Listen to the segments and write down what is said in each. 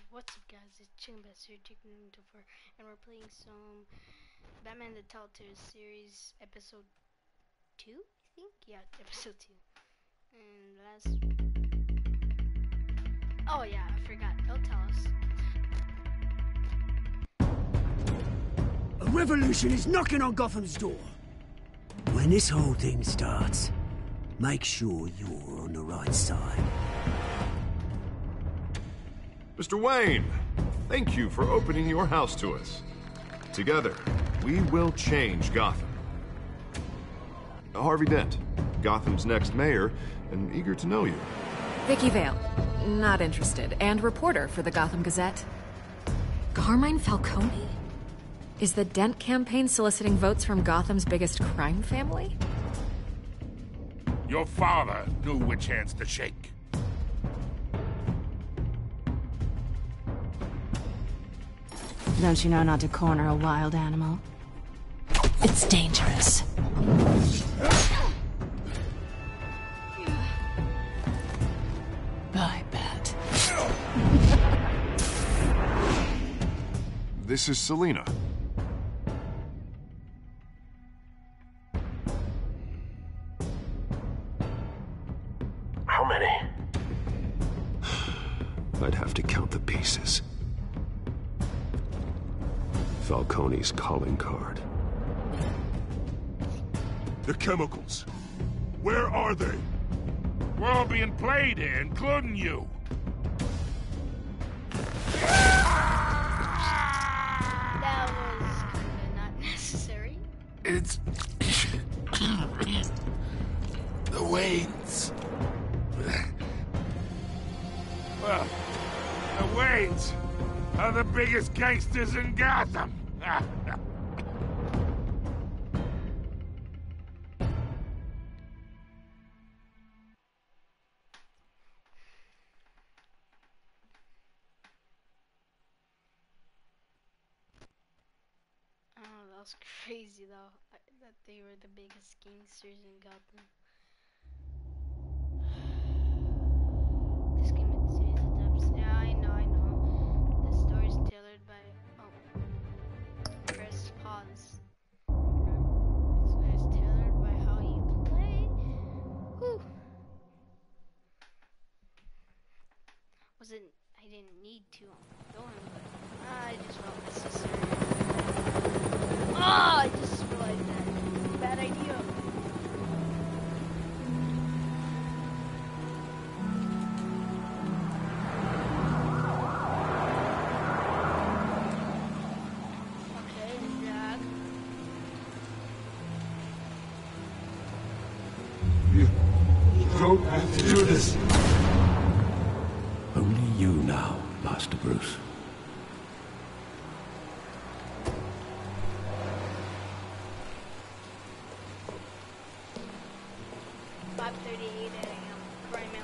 What's up guys, it's Chicken Best here, Chicken4, and we're playing some Batman the Telltale series, episode 2, I think? Yeah, episode 2. And oh yeah, I forgot, they'll tell us. A revolution is knocking on Gotham's door. When this whole thing starts, make sure you're on the right side. Mr. Wayne, thank you for opening your house to us. Together, we will change Gotham. Harvey Dent, Gotham's next mayor, and eager to know you. Vicky Vale, not interested, and reporter for the Gotham Gazette. Carmine Falcone? Is the Dent campaign soliciting votes from Gotham's biggest crime family? Your father knew which hands to shake. Don't you know not to corner a wild animal? It's dangerous. Bye, Bat. This is Selina. How many? I'd have to count the pieces. Falcone's calling card. The chemicals. Where are they? We're all being played here, including you. That was kinda not necessary. It's... the Waynes. Well, the Waynes are the biggest gangsters in Gotham. Oh, that was crazy though, that they were the biggest gangsters in Gotham. This game is series adapts. Yeah, I know. The story is tailored by. Oh, press pause. It's tailored by how you play. Whew. I didn't need to kill him, but I just felt necessary. Oh, I just realized that. Bad idea. Okay, drag. You don't have to do this. Only you now, Master Bruce.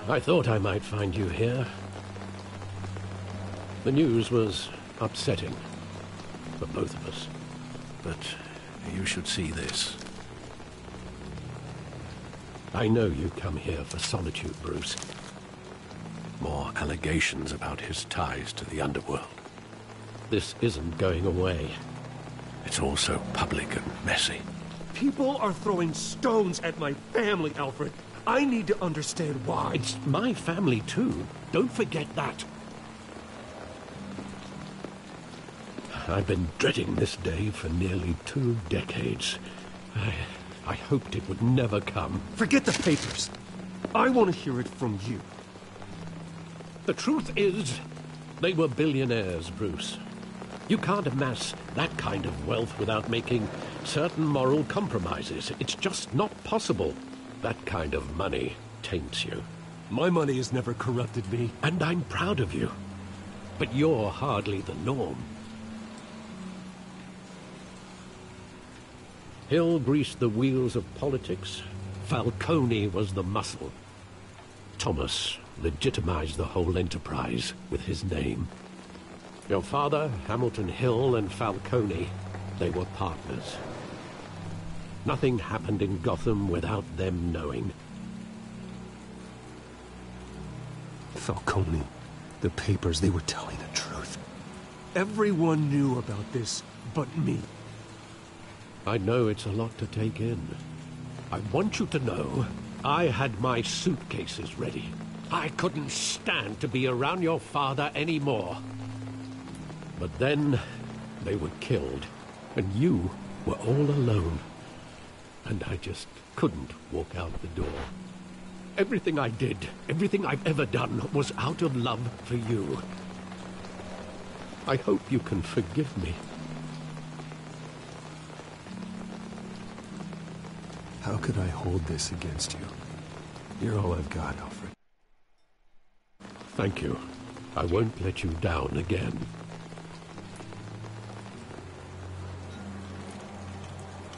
I thought I might find you here. The news was upsetting for both of us. But you should see this. I know you come here for solitude, Bruce. More allegations about his ties to the underworld. This isn't going away. It's all so public and messy. People are throwing stones at my family, Alfred. I need to understand why. It's my family, too. Don't forget that. I've been dreading this day for nearly 2 decades. I hoped it would never come. Forget the papers. I want to hear it from you. The truth is, they were billionaires, Bruce. You can't amass that kind of wealth without making certain moral compromises. It's just not possible. That kind of money taints you. My money has never corrupted me. And I'm proud of you. But you're hardly the norm. Hill greased the wheels of politics. Falcone was the muscle. Thomas legitimized the whole enterprise with his name. Your father, Hamilton Hill, and Falcone, they were partners. Nothing happened in Gotham without them knowing. Falcone, the papers, they were telling the truth. Everyone knew about this but me. I know it's a lot to take in. I want you to know I had my suitcases ready. I couldn't stand to be around your father anymore. But then they were killed, and you were all alone. And I just couldn't walk out the door. Everything I did, everything I've ever done, was out of love for you. I hope you can forgive me. How could I hold this against you? You're all I've got, Alfred. Thank you. I won't let you down again.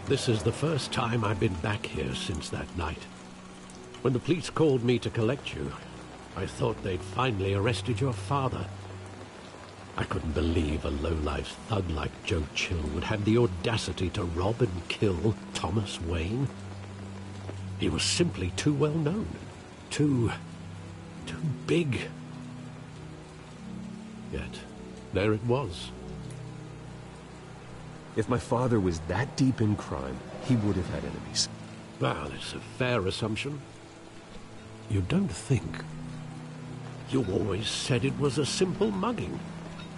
This is the first time I've been back here since that night. When the police called me to collect you, I thought they'd finally arrested your father. I couldn't believe a low-life thug like Joe Chill would have the audacity to rob and kill Thomas Wayne. He was simply too well known. Too big. Yet, there it was. If my father was that deep in crime, he would have had enemies. Well, it's a fair assumption. You don't think? You always said it was a simple mugging.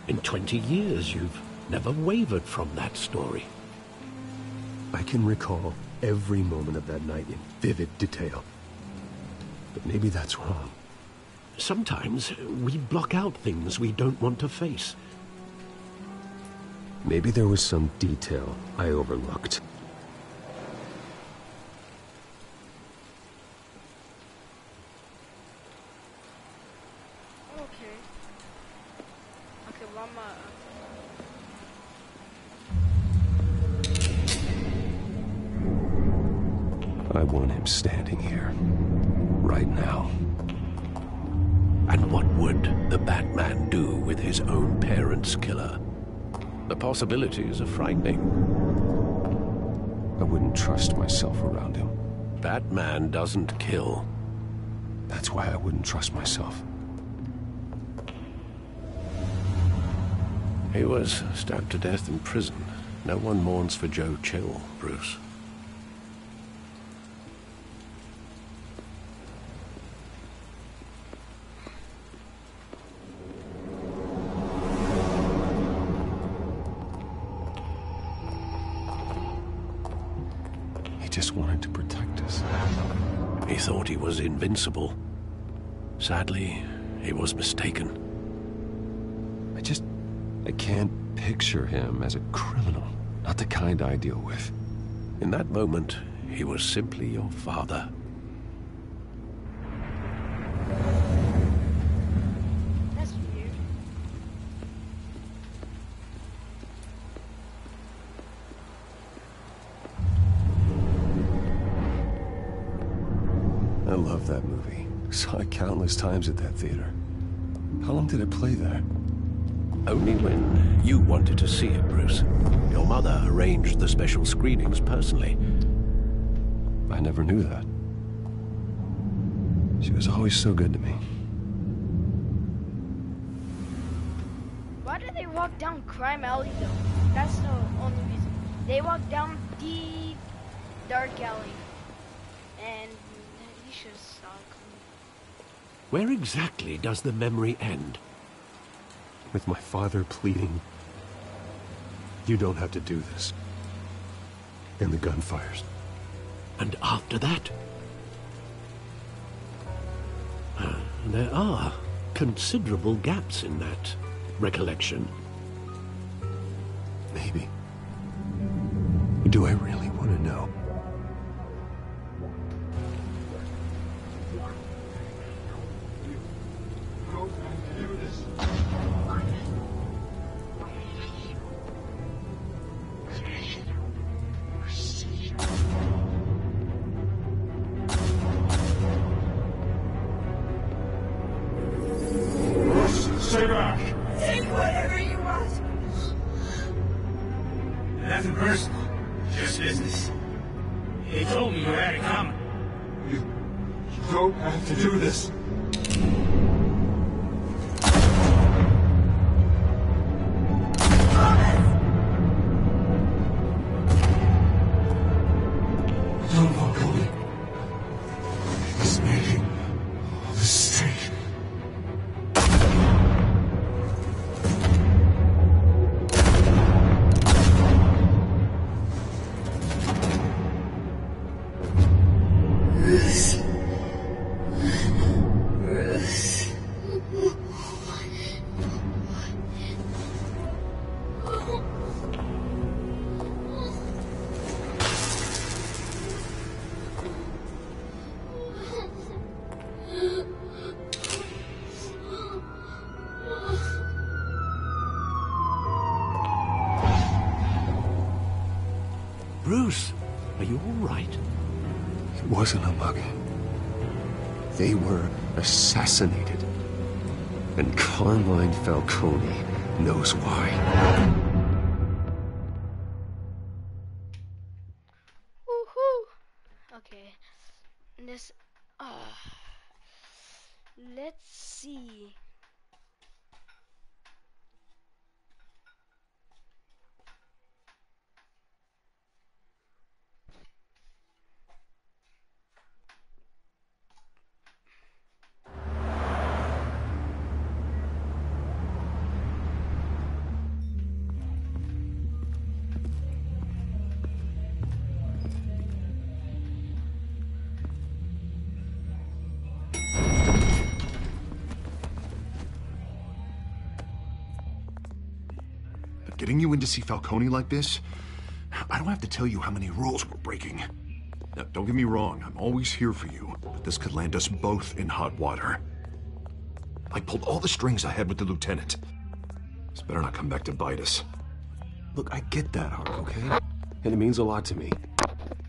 In 20 years, you've never wavered from that story. I can recall every moment of that night in vivid detail. But maybe that's wrong. Sometimes we block out things we don't want to face. Maybe there was some detail I overlooked. Okay. Okay, Mama. I want him standing here. Right now. And what would the Batman do with his own parents' killer? The possibilities are frightening. I wouldn't trust myself around him. Batman doesn't kill. That's why I wouldn't trust myself. He was stabbed to death in prison. No one mourns for Joe Chill, Bruce. He just wanted to protect us. He thought he was invincible. Sadly, he was mistaken. I can't picture him as a criminal. Not the kind I deal with. In that moment, he was simply your father. That's weird. I love that movie. Saw it countless times at that theater. How long did it play there? Only when you wanted to see it, Bruce. Your mother arranged the special screenings personally. I never knew that. She was always so good to me. Why do they walk down Crime Alley though? That's the only reason. They walk down deep, dark alley. And you should have saw it coming. Where exactly does the memory end? With my father pleading, "You don't have to do this." And the gun fires. And after that? There are considerable gaps in that recollection. Maybe. Do I really want to know? Stay back! Take whatever you want. Nothing personal. Just business. He told me you had it coming. You don't have to do this. Bruce, Are you all right? It wasn't a mug. They were assassinated. And Carmine Falcone knows why. Woohoo! Okay. This. Let's see. Getting you in to see Falcone like this? I don't have to tell you how many rules we're breaking. Now, don't get me wrong, I'm always here for you, but this could land us both in hot water. I pulled all the strings I had with the lieutenant. This better not come back to bite us. Look, I get that, Harv, okay? And it means a lot to me.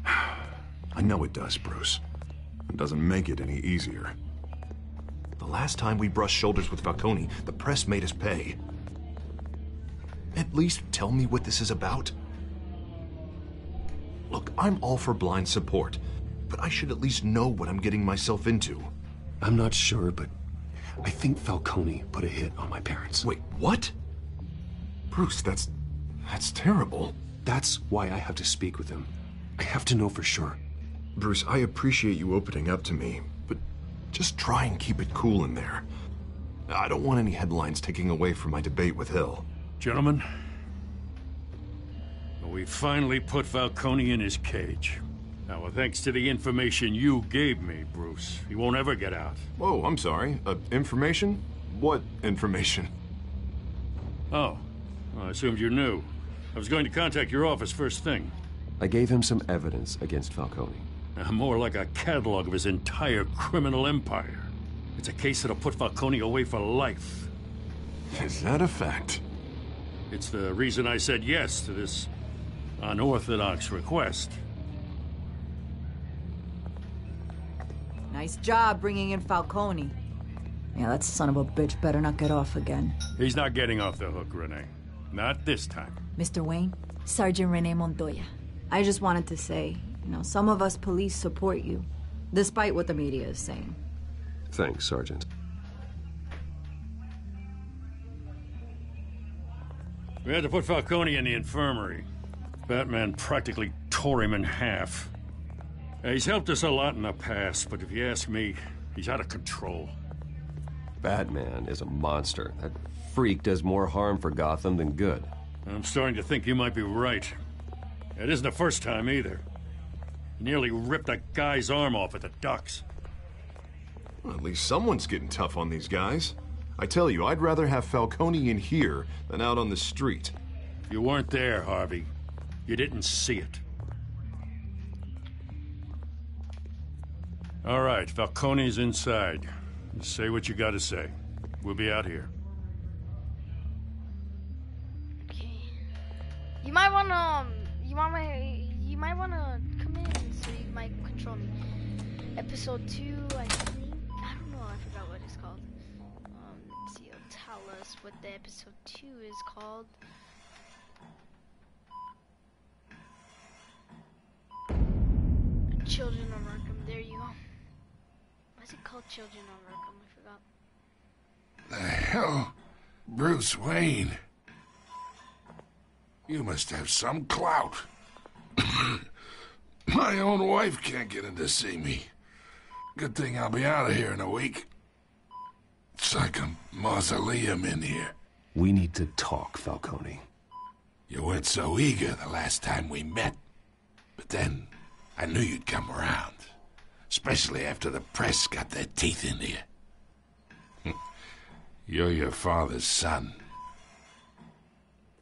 I know it does, Bruce. It doesn't make it any easier. The last time we brushed shoulders with Falcone, the press made us pay. At least tell me what this is about. Look, I'm all for blind support, but I should at least know what I'm getting myself into. I'm not sure, but I think Falcone put a hit on my parents. Wait, what? Bruce, that's terrible. That's why I have to speak with him. I have to know for sure. Bruce, I appreciate you opening up to me, but just try and keep it cool in there. I don't want any headlines taking away from my debate with Hill. Gentlemen, we finally put Falcone in his cage. Now, thanks to the information you gave me, Bruce, he won't ever get out. Whoa, I'm sorry. Information? What information? Oh, well, I assumed you knew. I was going to contact your office first thing. I gave him some evidence against Falcone. More like a catalog of his entire criminal empire. It's a case that'll put Falcone away for life. Is that a fact? It's the reason I said yes to this unorthodox request. Nice job bringing in Falcone. Yeah, that son of a bitch better not get off again. He's not getting off the hook, Renee. Not this time. Mr. Wayne, Sergeant Renee Montoya. I just wanted to say, some of us police support you, despite what the media is saying. Thanks, Sergeant. We had to put Falcone in the infirmary. Batman practically tore him in half. He's helped us a lot in the past, but if you ask me, he's out of control. Batman is a monster. That freak does more harm for Gotham than good. I'm starting to think you might be right. It isn't the first time either. He nearly ripped a guy's arm off at the docks. Well, at least someone's getting tough on these guys. I tell you, I'd rather have Falcone in here than out on the street. You weren't there, Harvey. You didn't see it. All right, Falcone's inside. Just say what you gotta say. We'll be out here. Okay. You might wanna come in so you might control me. Episode 2, I think. I don't know. I forgot what it's called. Let's see. It'll tell us what the episode 2 is called. Children of Arkham. There you go. What's it called? Children of Arkham. I forgot. The hell? Bruce Wayne? You must have some clout. My own wife can't get in to see me. Good thing I'll be out of here in a week. It's like a mausoleum in here. We need to talk, Falcone. You weren't so eager the last time we met. But then, I knew you'd come around. Especially after the press got their teeth into you. You're your father's son.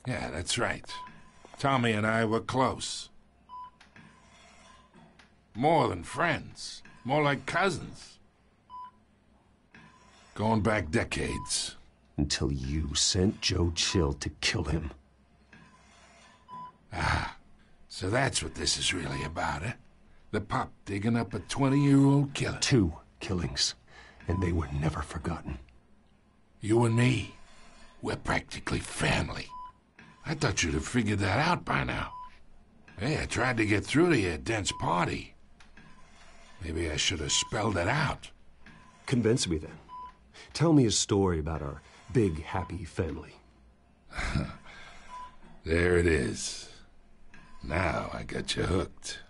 Yeah, that's right. Tommy and I were close. More than friends. More like cousins. Going back decades. Until you sent Joe Chill to kill him. Ah, So that's what this is really about, eh? The pup digging up a 20-year-old killer. 2 killings, and they were never forgotten. You and me, we're practically family. I thought you'd have figured that out by now. Hey, I tried to get through to your dense party. Maybe I should have spelled it out. Convince me then. Tell me a story about our big, happy family. There it is. Now I got you hooked.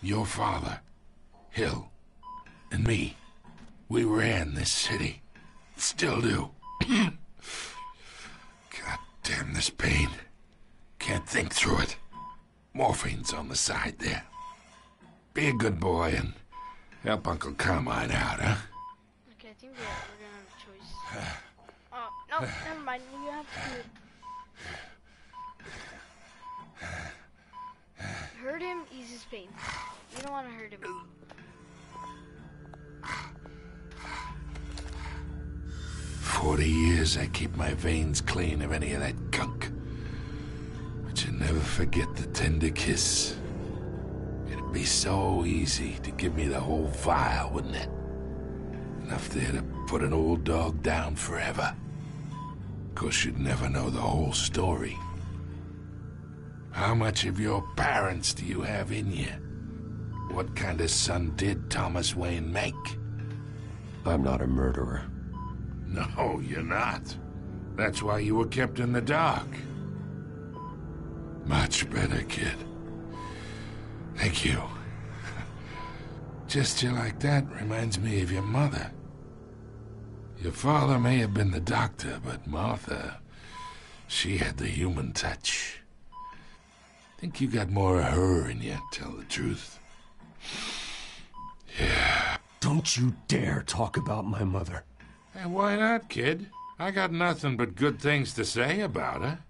Your father, Hill, and me, we ran this city. Still do. God damn this pain. Can't think through it. Morphine's on the side there. Be a good boy and help Uncle Carmine out, huh? Okay, I think we're gonna have a choice. Oh, no, never mind. We have to do it. Hurt him, ease his pain. You don't want to hurt him. 40 years I keep my veins clean of any of that gunk. But you never forget the tender kiss. It'd be so easy to give me the whole vial, wouldn't it? Enough there to put an old dog down forever. Of course, you'd never know the whole story. How much of your parents do you have in you? What kind of son did Thomas Wayne make? I'm not a murderer. No, you're not. That's why you were kept in the dark. Much better, kid. Thank you. Gesture like that reminds me of your mother. Your father may have been the doctor, but Martha, she had the human touch. Think you got more of her in you, tell the truth. Yeah. Don't you dare talk about my mother. Hey, why not, kid? I got nothing but good things to say about her.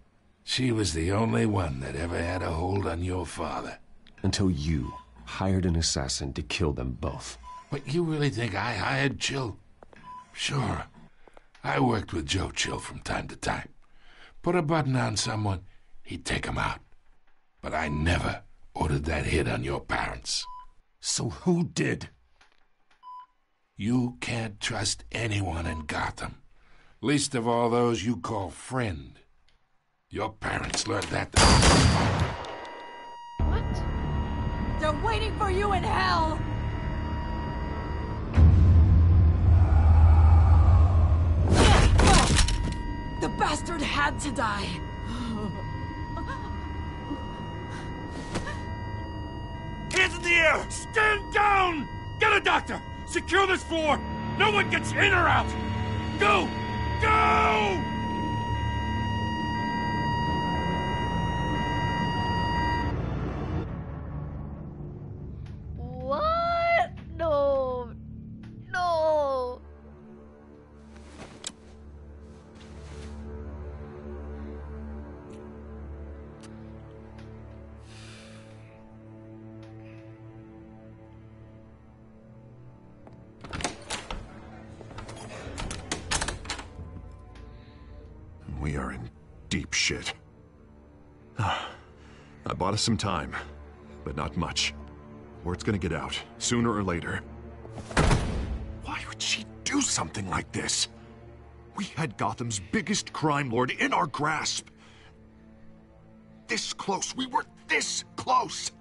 She was the only one that ever had a hold on your father. Until you hired an assassin to kill them both. What, you really think I hired Chill? Sure. I worked with Joe Chill from time to time. Put a button on someone, he'd take him out. But I never ordered that hit on your parents. So who did? You can't trust anyone in Gotham. Least of all those you call friend. Your parents learned that. What? They're waiting for you in hell! The bastard had to die. Hands in the air! Stand down! Get a doctor! Secure this floor! No one gets in or out! Go! Go! What? No. No. We are in deep shit. I bought us some time, but not much. Word's gonna get out, sooner or later. Why would she do something like this? We had Gotham's biggest crime lord in our grasp. This close. We were this close.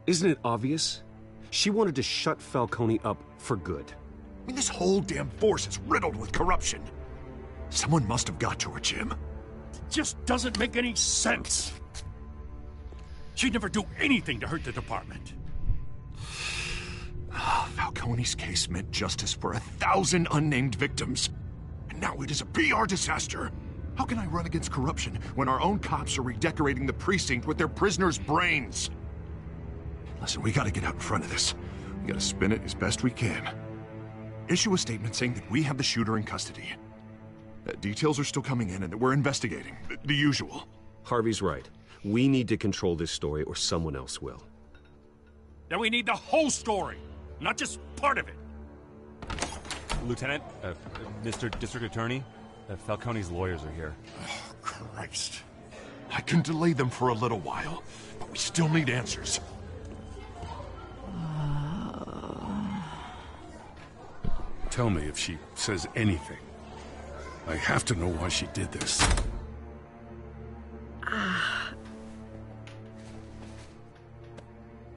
Isn't it obvious? She wanted to shut Falcone up for good. I mean, this whole damn force is riddled with corruption. Someone must have got to her, Jim. It just doesn't make any sense. She'd never do anything to hurt the department. Falcone's case meant justice for 1,000 unnamed victims. And now it is a PR disaster. How can I run against corruption when our own cops are redecorating the precinct with their prisoners' brains? Listen, we gotta get out in front of this. We gotta spin it as best we can. Issue a statement saying that we have the shooter in custody. Details are still coming in and that we're investigating. The usual. Harvey's right. We need to control this story or someone else will. Then we need the whole story, not just part of it. Lieutenant, Mr. District Attorney, Falcone's lawyers are here. Oh, Christ. I can delay them for a little while, but we still need answers. Tell me if she says anything. I have to know why she did this.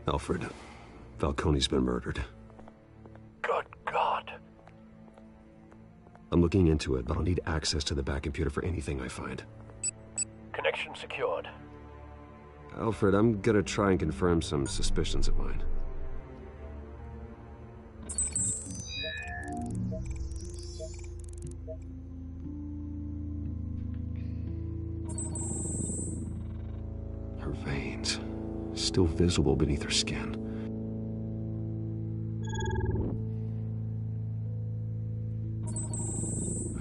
Alfred, Falcone's been murdered. Good God. I'm looking into it, but I'll need access to the back computer for anything I find. Connection secured. Alfred, I'm gonna try and confirm some suspicions of mine. Her veins, still visible beneath her skin.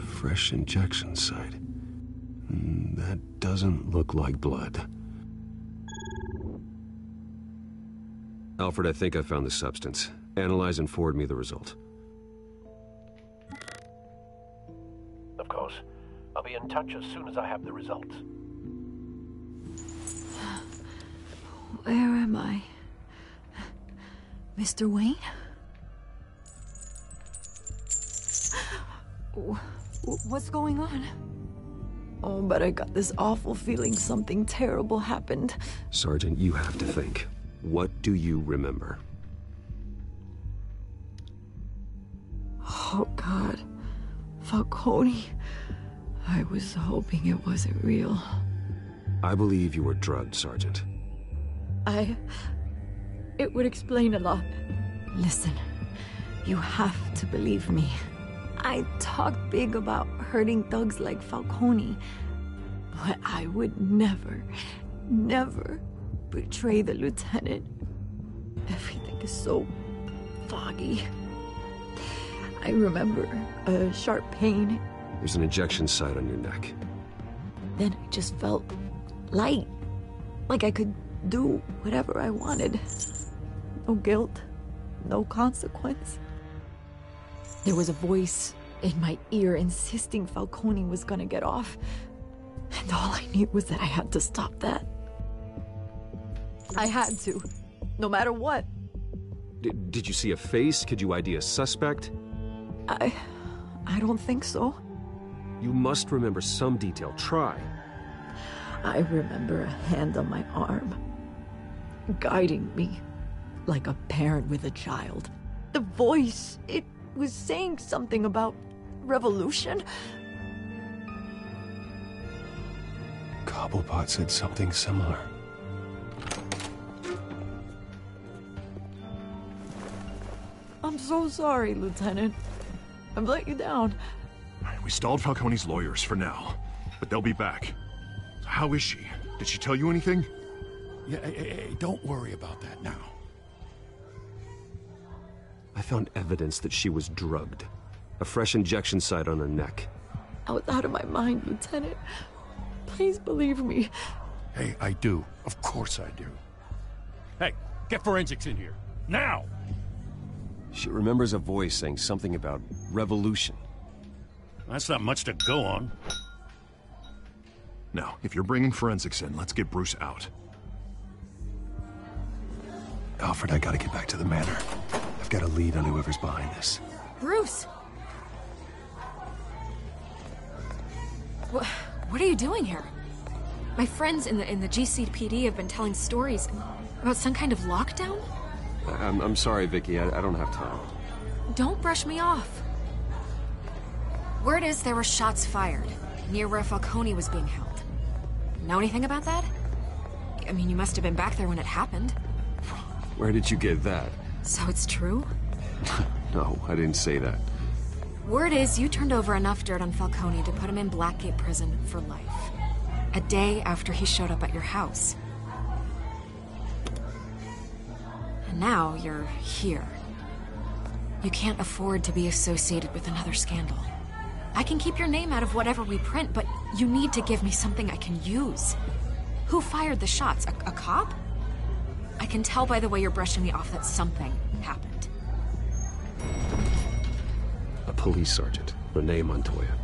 Fresh injection site. That doesn't look like blood. Alfred, I think I found the substance. Analyze and forward me the result. Of course. I'll be in touch as soon as I have the results. Where am I? Mr. Wayne? What's going on? Oh, but I got this awful feeling something terrible happened. Sergeant, you have to think. What do you remember? Oh, God. Falcone. I was hoping it wasn't real. I believe you were drugged, Sergeant. It would explain a lot. Listen, you have to believe me. I talked big about hurting thugs like Falcone, but I would never, never betray the lieutenant. Everything is so foggy. I remember a sharp pain. There's an injection site on your neck. Then I just felt light, like I could do whatever I wanted. No guilt, no consequence. There was a voice in my ear insisting Falcone was gonna get off. And all I knew was that I had to stop that. I had to, no matter what. Did you see a face? Could you ID a suspect? I don't think so. You must remember some detail. Try. I remember a hand on my arm, guiding me like a parent with a child. The voice, it was saying something about revolution. Cobblepot said something similar. I'm so sorry, Lieutenant. I've let you down. We stalled Falcone's lawyers for now, but they'll be back. How is she? Did she tell you anything? Yeah, hey, don't worry about that now. I found evidence that she was drugged. A fresh injection site on her neck. I was out of my mind, Lieutenant. Please believe me. Hey, I do. Of course I do. Hey, get forensics in here. Now! She remembers a voice saying something about revolution. That's not much to go on. Now, if you're bringing forensics in, let's get Bruce out. Alfred, I gotta get back to the manor. I've got a lead on whoever's behind this. Bruce! What are you doing here? My friends in the GCPD have been telling stories about some kind of lockdown? I'm sorry, Vicky. I don't have time. Don't brush me off. Word is there were shots fired near where Falcone was being held. Know anything about that? I mean, you must have been back there when it happened. Where did you get that? So it's true? No, I didn't say that. Word is you turned over enough dirt on Falcone to put him in Blackgate Prison for life. A day after he showed up at your house. And now you're here. You can't afford to be associated with another scandal. I can keep your name out of whatever we print, but you need to give me something I can use. Who fired the shots? A cop? I can tell by the way you're brushing me off that something happened. A police sergeant, Renee Montoya.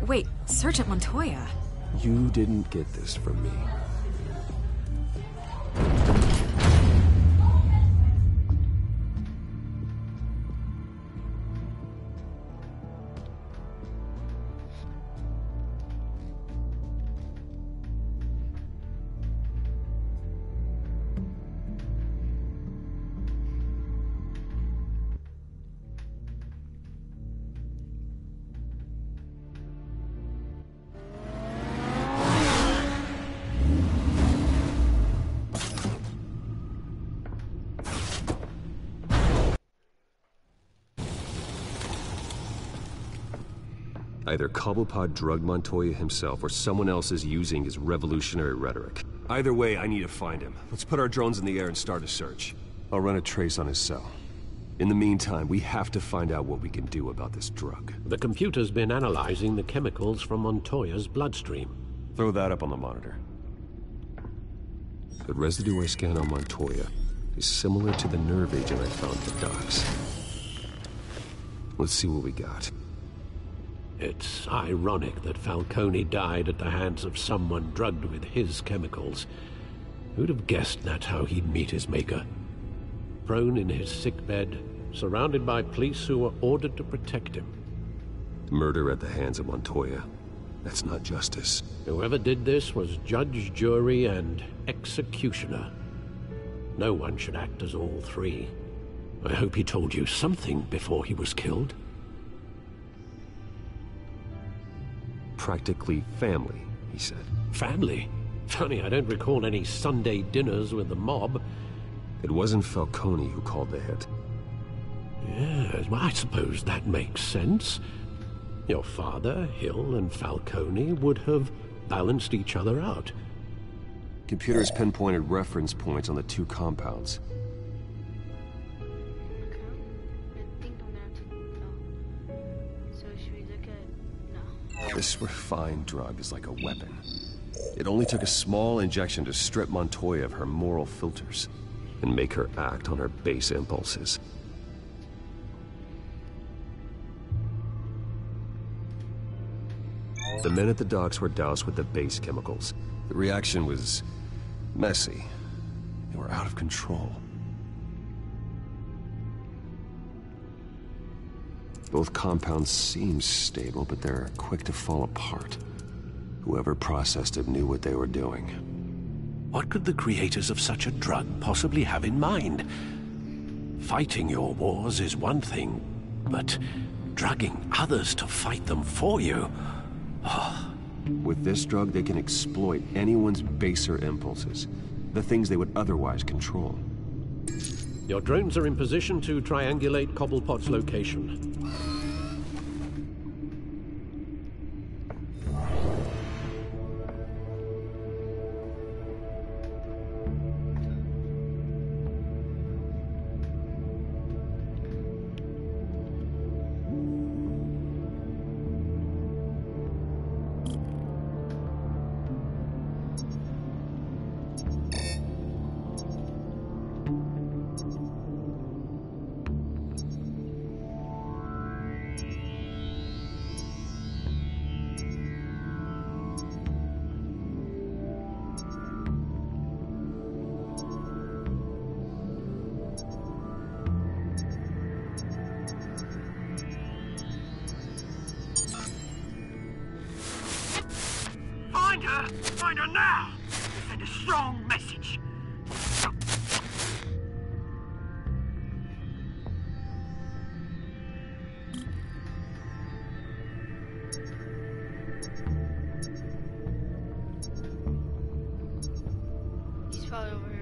Wait, Sergeant Montoya? You didn't get this from me. Either Cobblepot drugged Montoya himself, or someone else is using his revolutionary rhetoric. Either way, I need to find him. Let's put our drones in the air and start a search. I'll run a trace on his cell. In the meantime, we have to find out what we can do about this drug. The computer's been analyzing the chemicals from Montoya's bloodstream. Throw that up on the monitor. The residue I scanned on Montoya is similar to the nerve agent I found at the docks. Let's see what we got. It's ironic that Falcone died at the hands of someone drugged with his chemicals. Who'd have guessed that's how he'd meet his maker? Prone in his sickbed, surrounded by police who were ordered to protect him. Murder at the hands of Montoya. That's not justice. Whoever did this was judge, jury, and executioner. No one should act as all three. I hope he told you something before he was killed. Practically family, he said. Family? Funny, I don't recall any Sunday dinners with the mob. It wasn't Falcone who called the hit. Yes, well, I suppose that makes sense. Your father, Hill, and Falcone would have balanced each other out. Computers pinpointed reference points on the two compounds. This refined drug is like a weapon. It only took a small injection to strip Montoya of her moral filters and make her act on her base impulses. The men at the docks were doused with the base chemicals. The reaction was messy. They were out of control. Both compounds seem stable, but they're quick to fall apart. Whoever processed it knew what they were doing. What could the creators of such a drug possibly have in mind? Fighting your wars is one thing, but drugging others to fight them for you? Oh. With this drug, they can exploit anyone's baser impulses, the things they would otherwise control. Your drones are in position to triangulate Cobblepot's location. Find her now! Send a strong message. He's probably over here.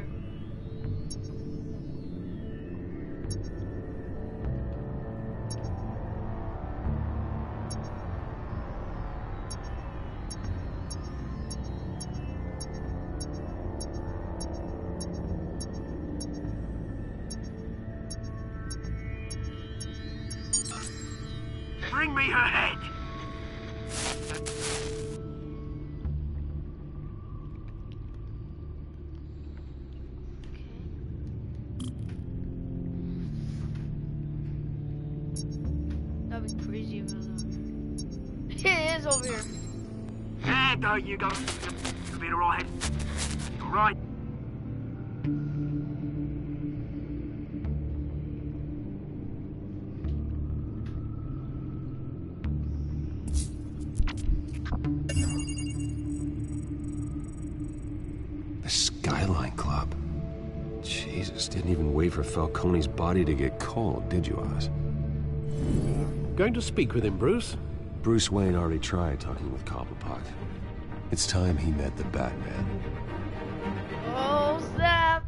Bring me her head! That'd be crazy if it was over here. It is over here. And you go. You'll be alright. Alright. The Skyline Club. Jesus, didn't even wait for Falcone's body to get cold, did you, Oz? Going to speak with him, Bruce? Bruce Wayne already tried talking with Cobblepot. It's time he met the Batman. Oh, snap!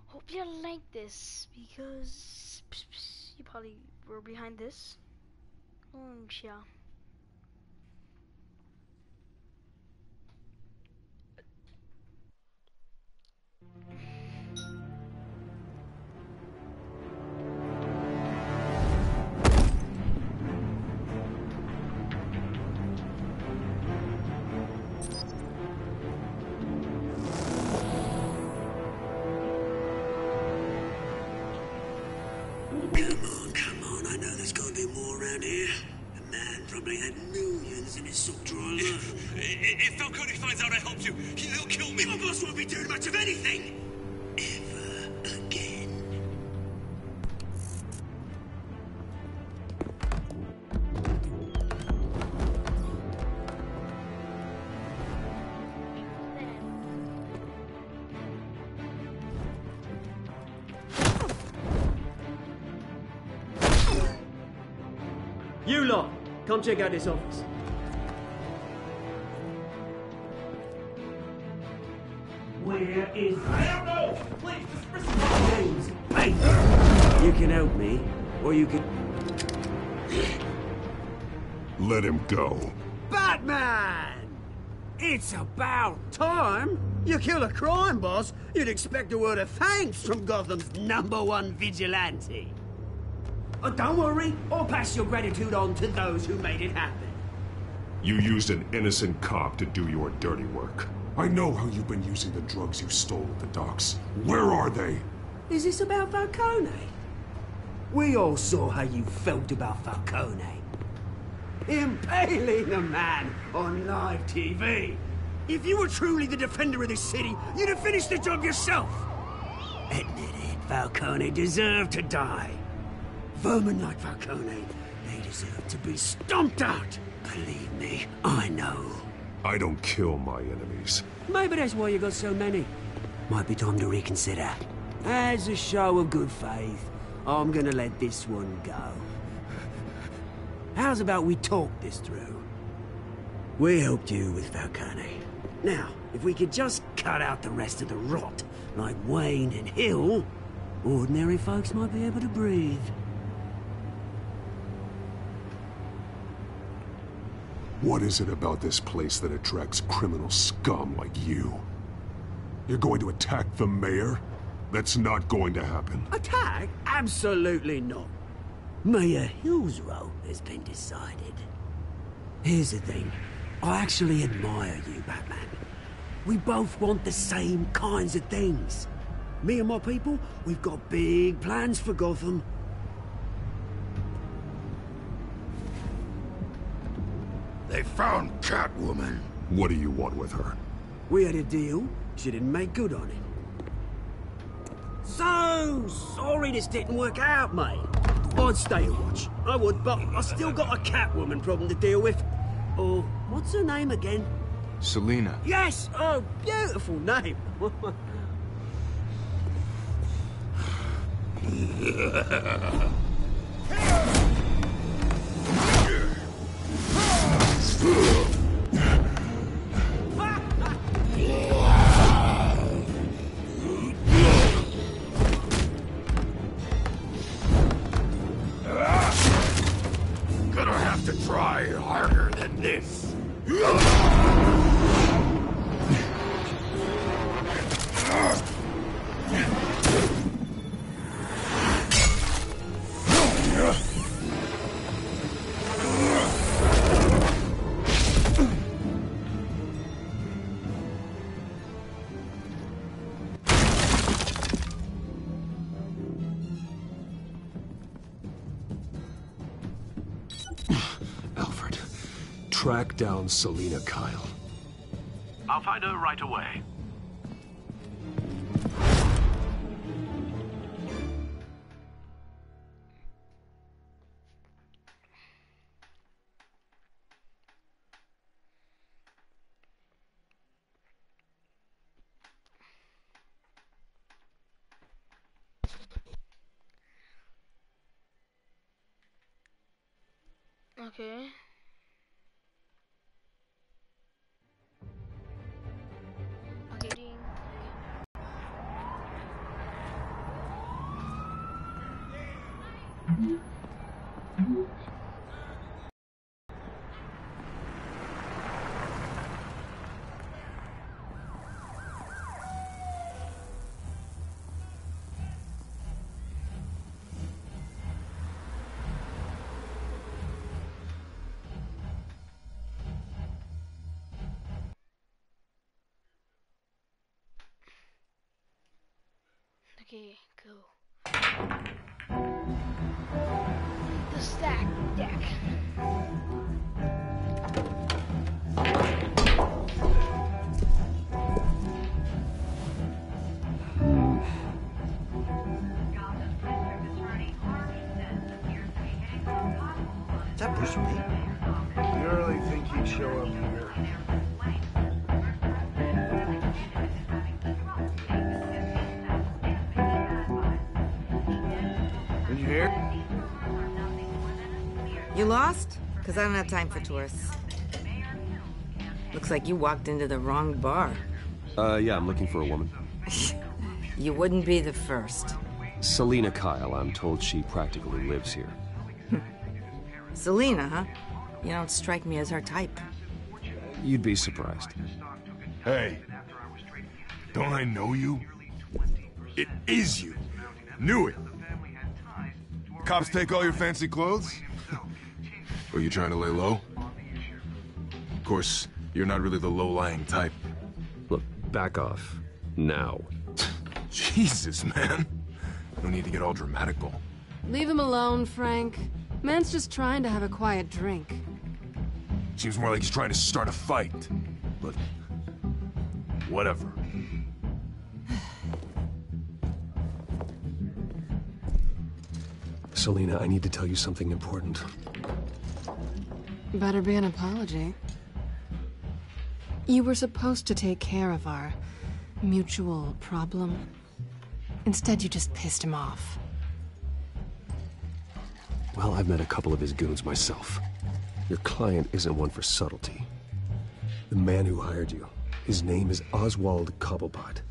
Hope you like this, because you probably were behind this. Yeah. Come on, I know there's gonna be more around here. The man probably had millions in his sock drawer alone. If Falcone finds out I helped you, he'll kill me. Your boss won't be doing much of anything! Ever again. You lot, come check out this office. Where is I don't know! Please, just respond! James? Hey! You can help me, or you can... Let him go. Batman! It's about time. You kill a crime boss, you'd expect a word of thanks from Gotham's #1 vigilante. Oh, don't worry, I'll pass your gratitude on to those who made it happen. You used an innocent cop to do your dirty work. I know how you've been using the drugs you stole at the docks. Where are they? Is this about Falcone? We all saw how you felt about Falcone. Impaling a man on live TV. If you were truly the defender of this city, you'd have finished the job yourself. Admit it, Falcone deserved to die. Vermin like Falcone, they deserve to be stomped out. Believe me, I know. I don't kill my enemies. Maybe that's why you got so many. Might be time to reconsider. As a show of good faith, I'm gonna let this one go. How's about we talk this through? We helped you with Falcone. Now, if we could just cut out the rest of the rot, like Wayne and Hill, ordinary folks might be able to breathe. What is it about this place that attracts criminal scum like you? You're going to attack the mayor? That's not going to happen. Attack? Absolutely not. Mayor Hill's role has been decided. Here's the thing. I actually admire you, Batman. We both want the same kinds of things. Me and my people, we've got big plans for Gotham. They found Catwoman. What do you want with her? We had a deal. She didn't make good on it. So sorry this didn't work out, mate. I'd stay a watch. I would, but I still got a Catwoman problem to deal with. Oh, what's her name again? Selina. Yes! Oh, beautiful name. Gonna have to try harder than this. track down Selina Kyle. I'll find her right away. Okay. Okay, ding. Okay, go. The stack deck. Is that Bruce Lee? You really think he'd show up here? Can you hear? You lost? Because I don't have time for tourists. Looks like you walked into the wrong bar. Yeah, I'm looking for a woman. You wouldn't be the first. Selina Kyle, I'm told she practically lives here. Selina, huh? You don't strike me as her type. You'd be surprised. Hey, don't I know you? It is you. Knew it. Cops take all your fancy clothes? Were you trying to lay low? Of course, you're not really the low-lying type. Look, back off. Now. Jesus, man. No need to get all dramatical. Leave him alone, Frank. Man's just trying to have a quiet drink. Seems more like he's trying to start a fight. But whatever. Selina, I need to tell you something important. Better be an apology. You were supposed to take care of our mutual problem. Instead, you just pissed him off. Well, I've met a couple of his goons myself. Your client isn't one for subtlety. The man who hired you, his name is Oswald Cobblepot.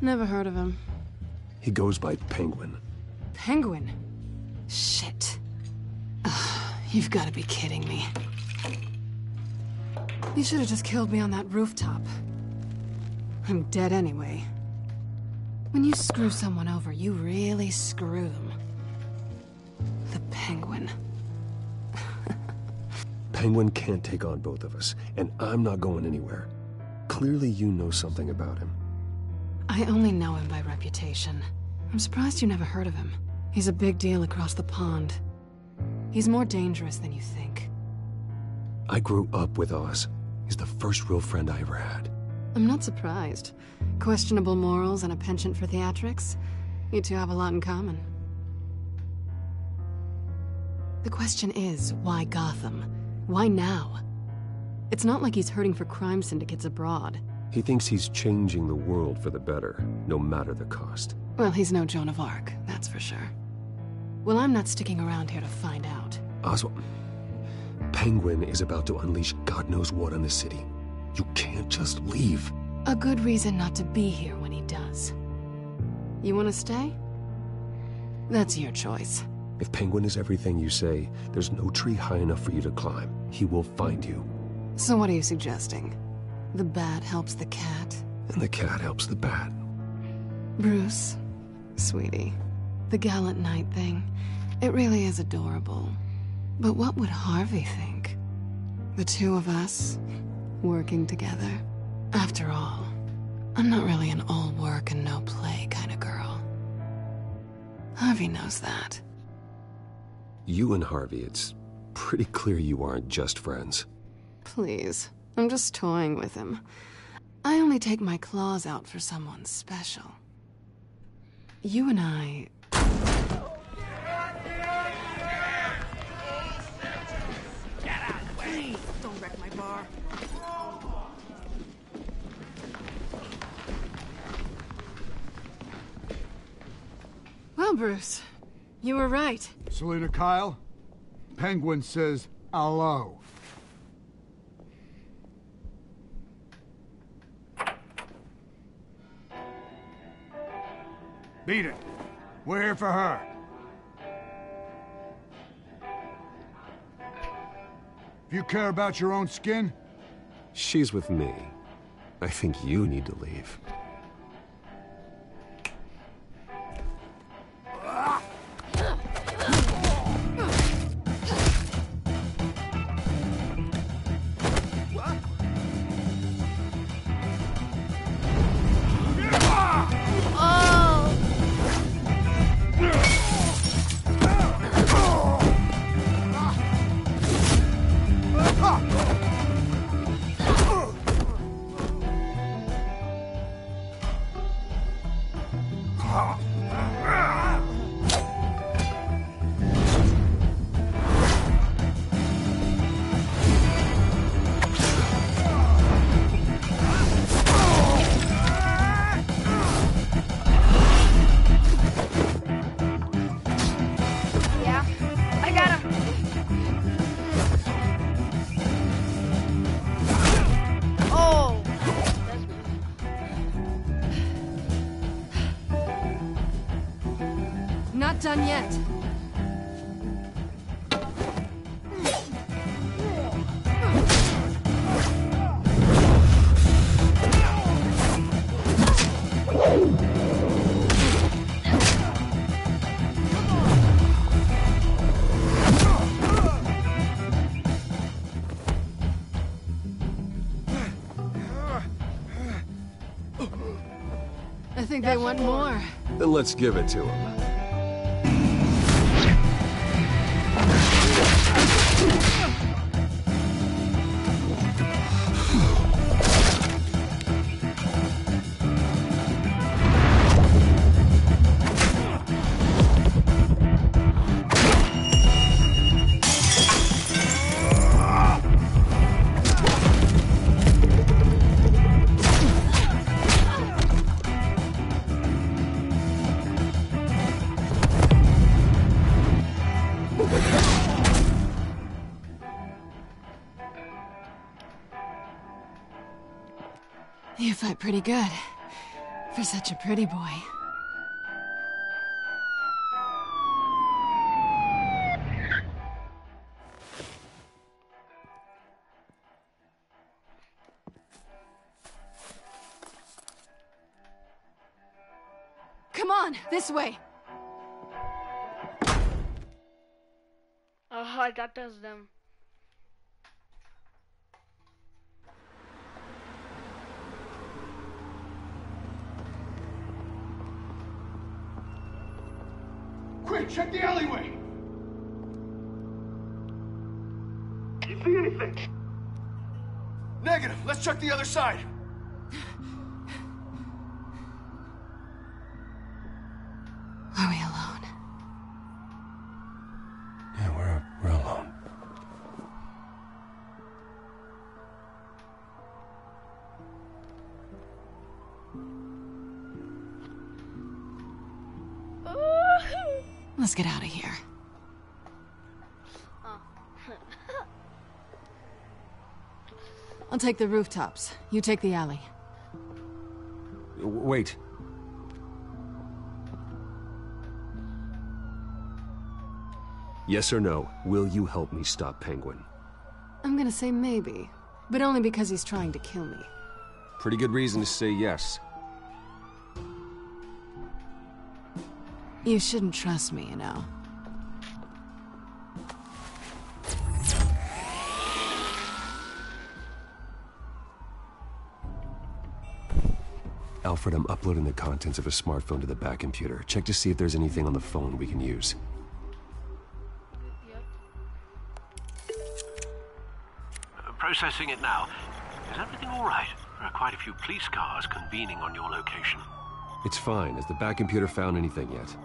Never heard of him. He goes by Penguin. Penguin? Shit. Ugh, you've got to be kidding me. You should have just killed me on that rooftop. I'm dead anyway. When you screw someone over, you really screw them. The Penguin. Penguin can't take on both of us, and I'm not going anywhere. Clearly you know something about him. I only know him by reputation. I'm surprised you never heard of him. He's a big deal across the pond. He's more dangerous than you think. I grew up with Oz. He's the first real friend I ever had. I'm not surprised. Questionable morals and a penchant for theatrics. You two have a lot in common. The question is, why Gotham? Why now? It's not like he's hurting for crime syndicates abroad. He thinks he's changing the world for the better, no matter the cost. Well, he's no Joan of Arc, that's for sure. Well, I'm not sticking around here to find out. Oswald, Penguin is about to unleash God knows what on the city. You can't just leave. A good reason not to be here when he does. You want to stay? That's your choice. If Penguin is everything you say, there's no tree high enough for you to climb. He will find you. So what are you suggesting? The bat helps the cat? And the cat helps the bat. Bruce, sweetie, the gallant knight thing, it really is adorable. But what would Harvey think? The two of us, working together? After all, I'm not really an all work and no play kind of girl. Harvey knows that. You and Harvey, it's pretty clear you aren't just friends. Please, I'm just toying with him. I only take my claws out for someone special. You and I... Please, don't wreck my bar. Well, Bruce, you were right. Selina Kyle, Penguin says hello. Beat it. We're here for her. If you care about your own skin... She's with me. I think you need to leave. Not done yet. I think they want more. Then let's give it to them. You fight pretty good, for such a pretty boy. Come on, this way! Oh, that does them. Quick, check the alleyway! You see anything? Negative. Let's check the other side. Are we alone? Yeah, we're alone. Let's get out of here. I'll take the rooftops. You take the alley. Wait. Yes or no, will you help me stop Penguin? I'm gonna say maybe, but only because he's trying to kill me. Pretty good reason to say yes. You shouldn't trust me, you know. Alfred, I'm uploading the contents of a smartphone to the back computer. Check to see if there's anything on the phone we can use. Processing it now. Is everything all right? There are quite a few police cars convening on your location. It's fine. Has the back computer found anything yet?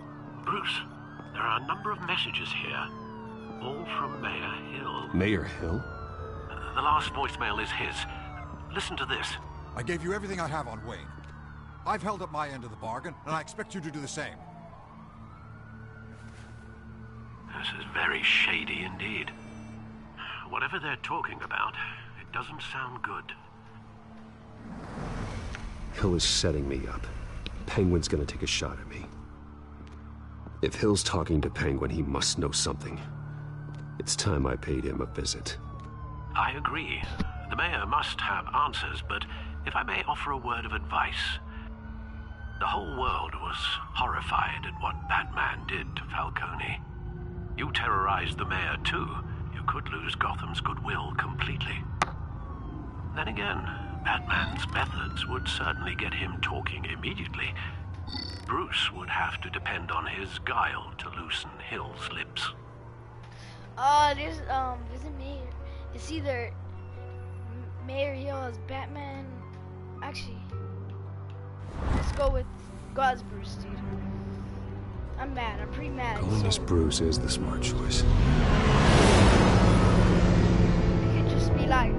Bruce, there are a number of messages here. All from Mayor Hill. Mayor Hill? The last voicemail is his. Listen to this. I gave you everything I have on Wayne. I've held up my end of the bargain, and I expect you to do the same. This is very shady indeed. Whatever they're talking about, it doesn't sound good. Hill is setting me up. Penguin's gonna take a shot at me. If Hill's talking to Penguin, he must know something. It's time I paid him a visit. I agree. The mayor must have answers, but if I may offer a word of advice. The whole world was horrified at what Batman did to Falcone. You terrorized the mayor too. You could lose Gotham's goodwill completely. Then again, Batman's methods would certainly get him talking immediately. Bruce would have to depend on his guile to loosen Hill's lips. There's a mayor. It's either Mayor Hill as Batman. Actually, let's go as Bruce, dude. I'm mad. I'm pretty mad. Calling us Bruce is the smart choice. You could just be like,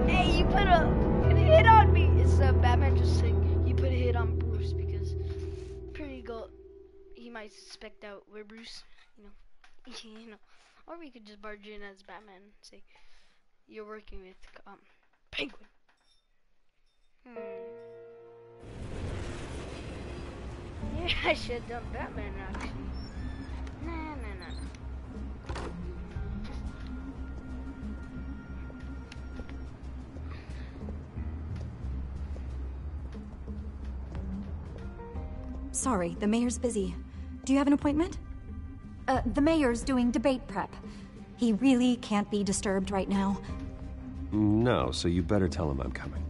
"Hey, you put a hit on me." Instead of Batman just saying, "You put a hit on Bruce," because he might suspect out we're Bruce, you know. Or we could just barge in as Batman and say, "You're working with Penguin." Yeah, I should have done Batman actually. Nah. Sorry, the mayor's busy. Do you have an appointment? The mayor's doing debate prep. He really can't be disturbed right now. No, so you better tell him I'm coming.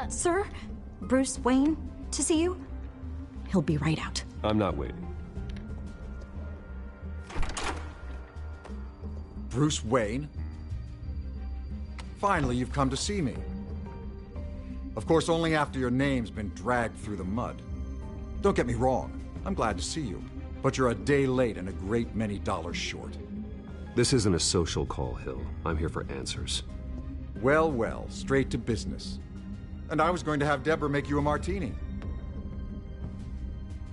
Sir? Bruce Wayne to see you? He'll be right out. I'm not waiting. Bruce Wayne? Finally, you've come to see me. Of course, only after your name's been dragged through the mud. Don't get me wrong, I'm glad to see you. But you're a day late and a great many dollars short. This isn't a social call, Hill. I'm here for answers. Well, straight to business. And I was going to have Deborah make you a martini.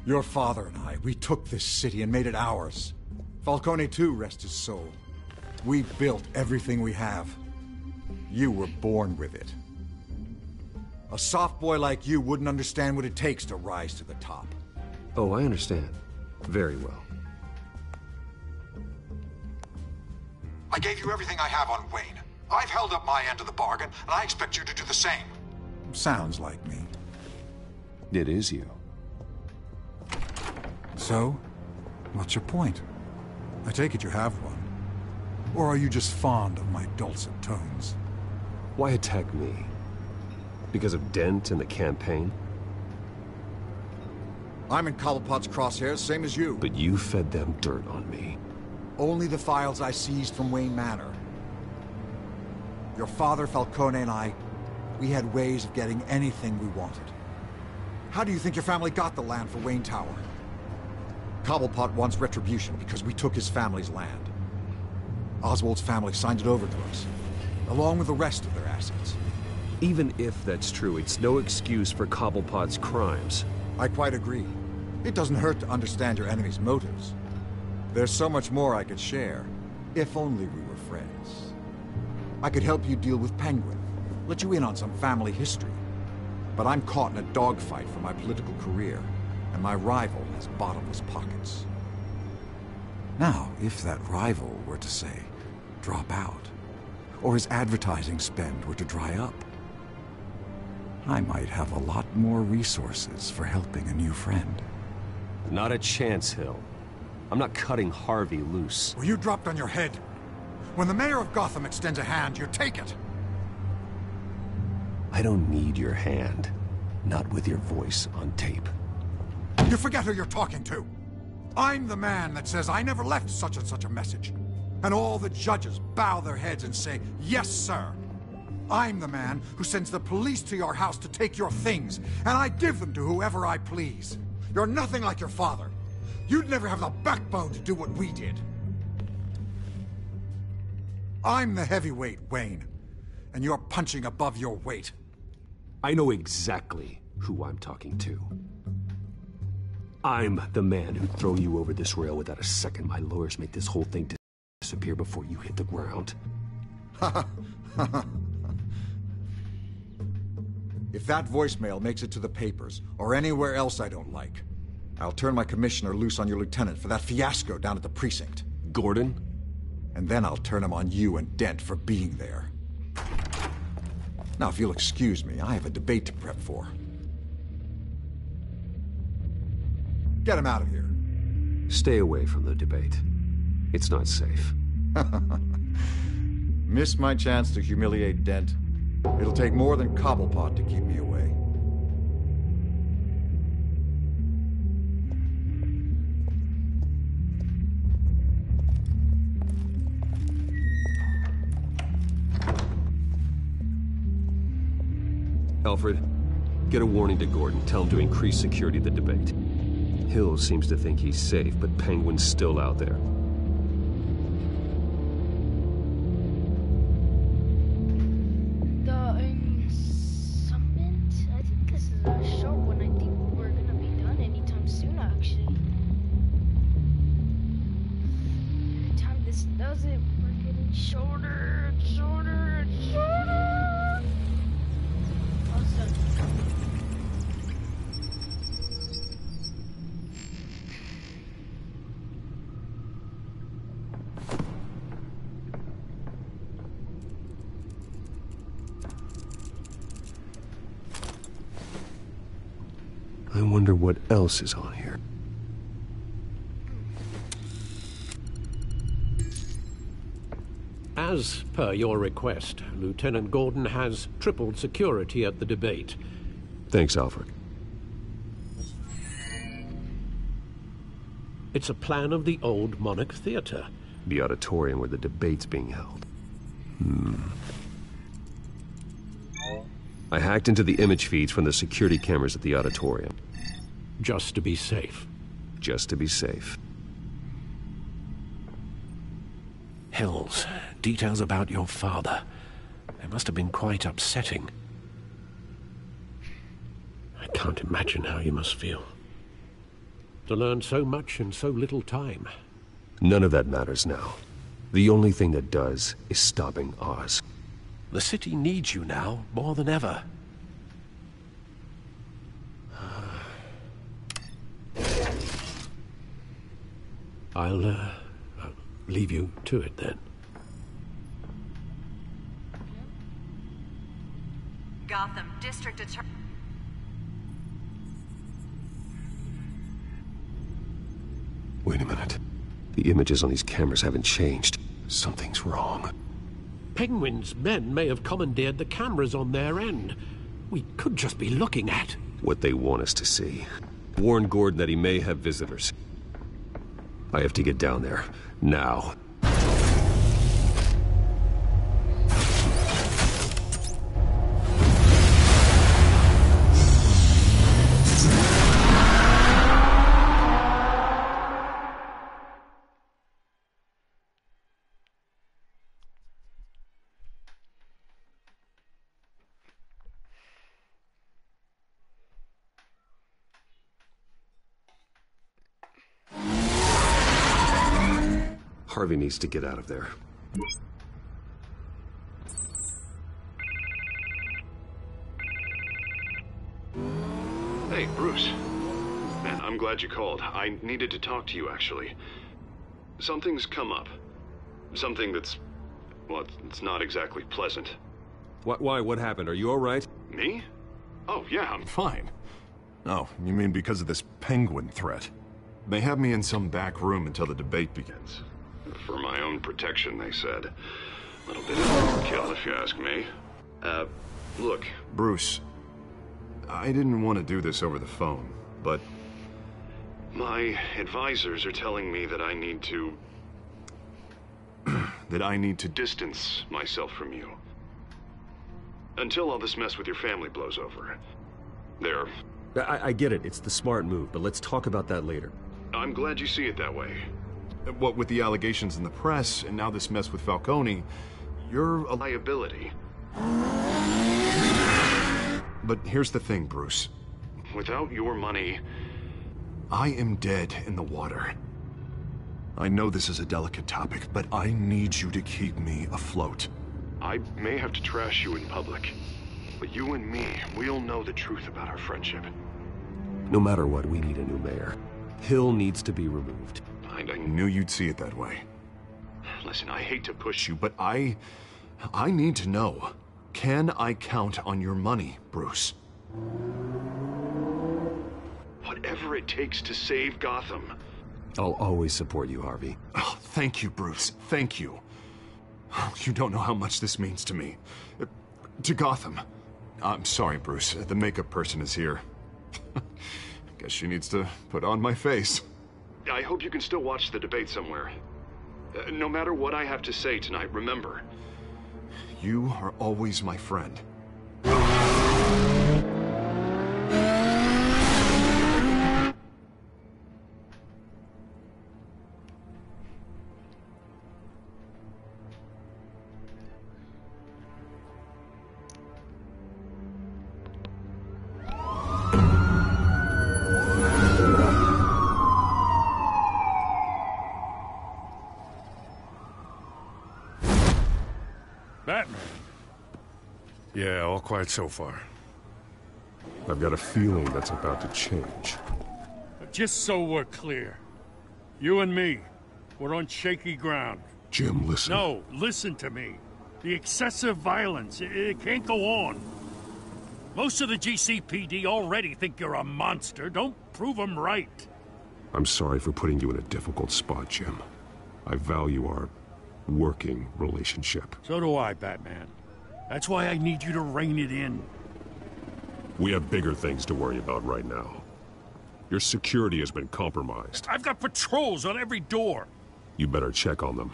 Your father and I, we took this city and made it ours. Falcone too, rest his soul. We built everything we have. You were born with it. A soft boy like you wouldn't understand what it takes to rise to the top. Oh, I understand. Very well. I gave you everything I have on Wayne. I've held up my end of the bargain, and I expect you to do the same. Sounds like me. It is you. So, what's your point? I take it you have one. Or are you just fond of my dulcet tones? Why attack me? Because of Dent and the campaign? I'm in Cobblepot's crosshairs, same as you. But you fed them dirt on me. Only the files I seized from Wayne Manor. Your father, Falcone, and I, we had ways of getting anything we wanted. How do you think your family got the land for Wayne Tower? Cobblepot wants retribution because we took his family's land. Oswald's family signed it over to us, along with the rest of their assets. Even if that's true, it's no excuse for Cobblepot's crimes. I quite agree. It doesn't hurt to understand your enemy's motives. There's so much more I could share, if only we were friends. I could help you deal with Penguin, let you in on some family history. But I'm caught in a dogfight for my political career, and my rival has bottomless pockets. Now, if that rival were to say, drop out, or his advertising spend were to dry up, I might have a lot more resources for helping a new friend. Not a chance, Hill. I'm not cutting Harvey loose. Were you dropped on your head? When the mayor of Gotham extends a hand, you take it. I don't need your hand. Not with your voice on tape. You forget who you're talking to. I'm the man that says I never left such and such a message. And all the judges bow their heads and say, yes, sir. I'm the man who sends the police to your house to take your things, and I give them to whoever I please. You're nothing like your father. You'd never have the backbone to do what we did. I'm the heavyweight, Wayne, and you're punching above your weight. I know exactly who I'm talking to. I'm the man who'd throw you over this rail without a second. My lawyers make this whole thing disappear before you hit the ground. If that voicemail makes it to the papers, or anywhere else I don't like, I'll turn my commissioner loose on your lieutenant for that fiasco down at the precinct. Gordon? And then I'll turn him on you and Dent for being there. Now, if you'll excuse me, I have a debate to prep for. Get him out of here. Stay away from the debate. It's not safe. Miss my chance to humiliate Dent. It'll take more than Cobblepot to keep me away. Alfred, get a warning to Gordon. Tell him to increase security at the debate. Hill seems to think he's safe, but Penguin's still out there. I wonder what else is on here. As per your request, Lieutenant Gordon has tripled security at the debate. Thanks, Alfred. It's a plan of the old Monarch Theater. The auditorium where the debate's being held. I hacked into the image feeds from the security cameras at the auditorium. Just to be safe. Just to be safe. Hills, details about your father. They must have been quite upsetting. I can't imagine how you must feel. To learn so much in so little time. None of that matters now. The only thing that does is stopping Oz. The city needs you now, more than ever. I'll leave you to it then. Gotham District Attorney. Wait a minute. The images on these cameras haven't changed. Something's wrong. Penguin's men may have commandeered the cameras on their end. We could just be looking at what they want us to see. Warn Gordon that he may have visitors. I have to get down there. Now. Harvey needs to get out of there. Hey, Bruce. Man, I'm glad you called. I needed to talk to you, actually. Something's come up. Something that's... well, it's not exactly pleasant. Why? What happened? Are you all right? Me? Oh, yeah, I'm fine. Oh, you mean because of this Penguin threat? They have me in some back room until the debate begins. For my own protection, they said. A little bit of overkill, if you ask me. Look, Bruce, I didn't want to do this over the phone, but my advisors are telling me that I need to... that I need to distance myself from you. Until all this mess with your family blows over. There. I get it. It's the smart move, but let's talk about that later. I'm glad you see it that way. What with the allegations in the press, and now this mess with Falcone, you're a liability. But here's the thing, Bruce. Without your money, I am dead in the water. I know this is a delicate topic, but I need you to keep me afloat. I may have to trash you in public, but you and me, we'll know the truth about our friendship. No matter what, we need a new mayor. Hill needs to be removed. I knew you'd see it that way. Listen, I hate to push you, but I need to know. Can I count on your money, Bruce? Whatever it takes to save Gotham. I'll always support you, Harvey. Oh, thank you, Bruce. Thank you. Oh, you don't know how much this means to me. To Gotham. I'm sorry, Bruce. The makeup person is here. Guess she needs to put on my face. I hope you can still watch the debate somewhere. No matter what I have to say tonight, remember, you are always my friend. Batman. Yeah, all quiet so far. I've got a feeling that's about to change. Just so we're clear, you and me, we're on shaky ground. Jim, listen. No, listen to me. The excessive violence, it can't go on. Most of the GCPD already think you're a monster. Don't prove them right. I'm sorry for putting you in a difficult spot, Jim. I value our working relationship. So do I, Batman. That's why I need you to rein it in. We have bigger things to worry about right now. Your security has been compromised. I've got patrols on every door. You better check on them.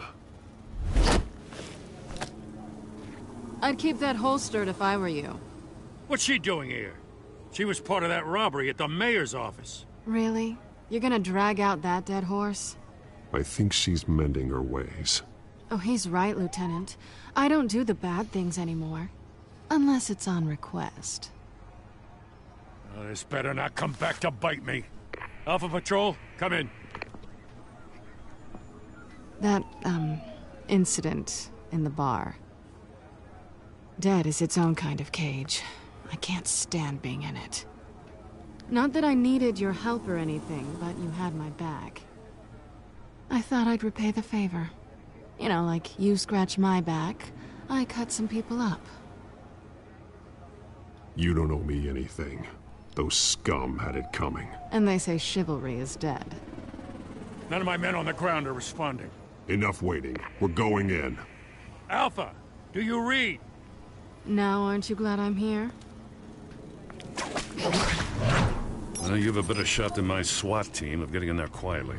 I'd keep that holstered if I were you. What's she doing here? She was part of that robbery at the mayor's office. Really? You're gonna drag out that dead horse? I think she's mending her ways. Oh, he's right, Lieutenant. I don't do the bad things anymore. Unless it's on request. This better not come back to bite me. Alpha Patrol, come in. That, incident in the bar. Dead is its own kind of cage. I can't stand being in it. Not that I needed your help or anything, but you had my back. I thought I'd repay the favor. You know, like you scratch my back, I cut some people up. You don't owe me anything. Those scum had it coming. And they say chivalry is dead. None of my men on the ground are responding. Enough waiting. We're going in. Alpha, do you read? Now, aren't you glad I'm here? Well, you have a better shot than my SWAT team of getting in there quietly.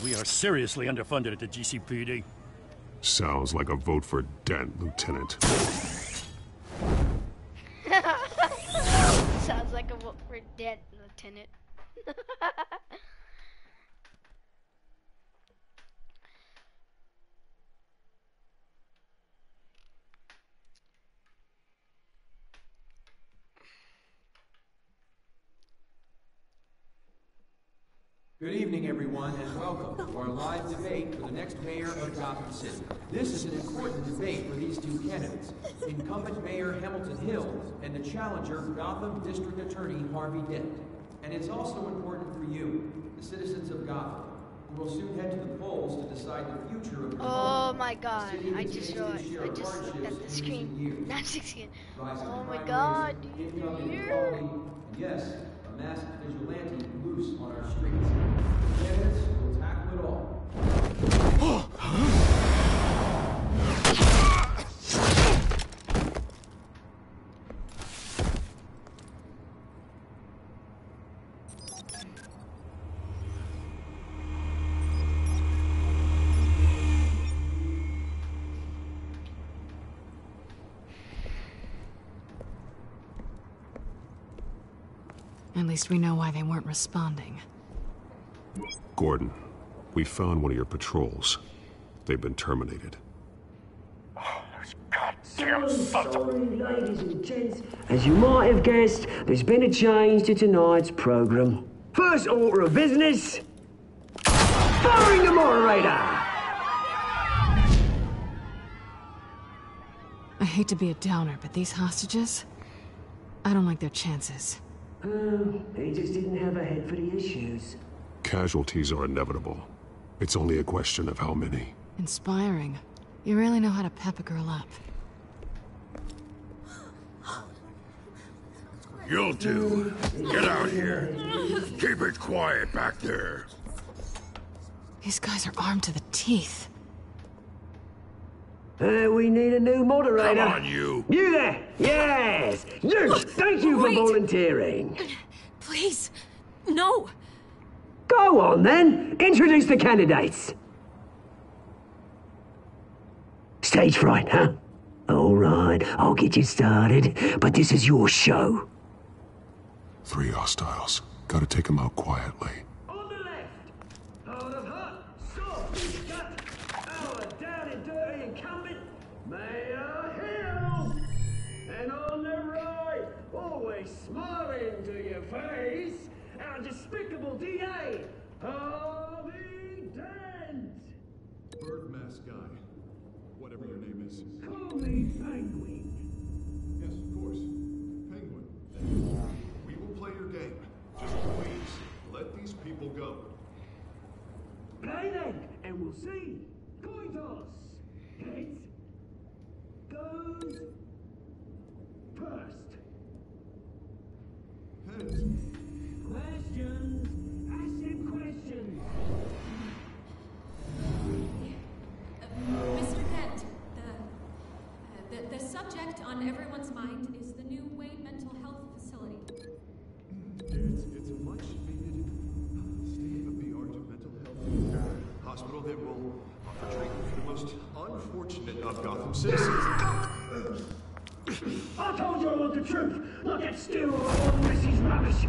We are seriously underfunded at the GCPD. Sounds like a vote for Dent, Lieutenant. Sounds like a vote for Dent, Lieutenant. Good evening, everyone, and welcome to our live debate for the next mayor of Gotham City. This is an important debate for these two candidates, incumbent Mayor Hamilton Hill and the challenger, Gotham District Attorney Harvey Dent. And it's also important for you, the citizens of Gotham, who will soon head to the polls to decide the future of Oh my god, I just realized, I just looked at the screen, not 16. Oh my god, do you hear? And yes, a masked vigilante loose on our streets. Candidates will tackle it all. At least we know why they weren't responding. Gordon, we found one of your patrols. They've been terminated. So sorry, ladies and gents. As you might have guessed, there's been a change to tonight's program. First order of business, firing the moderator! I hate to be a downer, but these hostages, I don't like their chances. He just didn't have a head for the issues. Casualties are inevitable. It's only a question of how many. Inspiring. You really know how to pep a girl up. You'll do. Get out here. Keep it quiet back there. These guys are armed to the teeth. We need a new moderator. Come on, you. You there! Yes! You! Thank you for volunteering. Please, no. Go on, then. Introduce the candidates. Stage fright, huh? All right, I'll get you started, but this is your show. 3 hostiles. Gotta take them out quietly. On the left, hard of heart, soft, gut, our down and dirty incumbent, Mayor Hill. And on the right, always smiling to your face, our despicable DA, Harvey Dent. Bird mask guy. Whatever your name is. Call me Penguin. Yes, of course. Penguin. We will play your game. Just please, let these people go. Play then, and we'll see. Coin toss. Heads goes first. Heads. Questions. Ask them questions. Mr. Dent, the subject on everyone's mind is the new Wayne Mental Health Facility. It's a much needed state-of-the-art mental health hospital that will offer treatment for the most unfortunate of Gotham citizens. I told you I want the truth. Look at still all Missy's rubbish.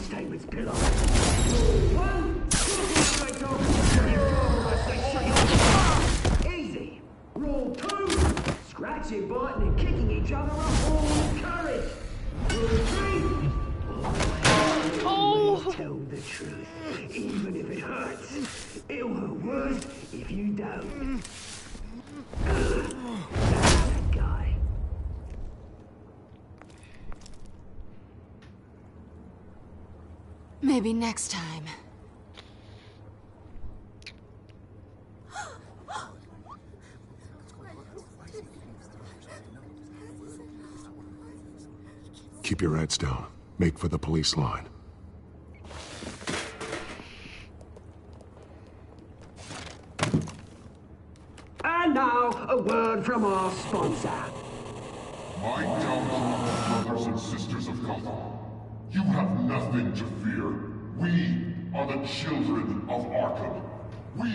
Statements pillow. Easy. Rule 2. Scratching, biting, and kicking each other up all with courage. Rule 3. Always tell the truth, even if it hurts. It'll hurt worse if you don't. That's that guy. Maybe next time. Keep your heads down. Make for the police line. And now, a word from our sponsor. My downfall, brothers and sisters of Gotham. You have nothing to fear. We are the children of Arkham. We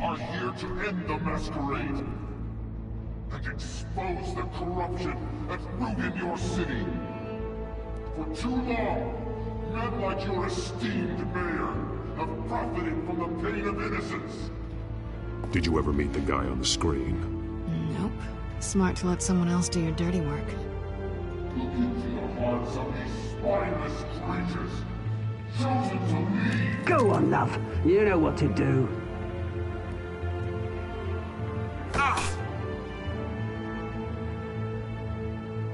are here to end the masquerade and expose the corruption that ruined your city. For too long, men like your esteemed mayor have profited from the pain of innocence. Did you ever meet the guy on the screen? Nope. Smart to let someone else do your dirty work. Look into the hearts of these spineless creatures, chosen to lead. Go on, love. You know what to do.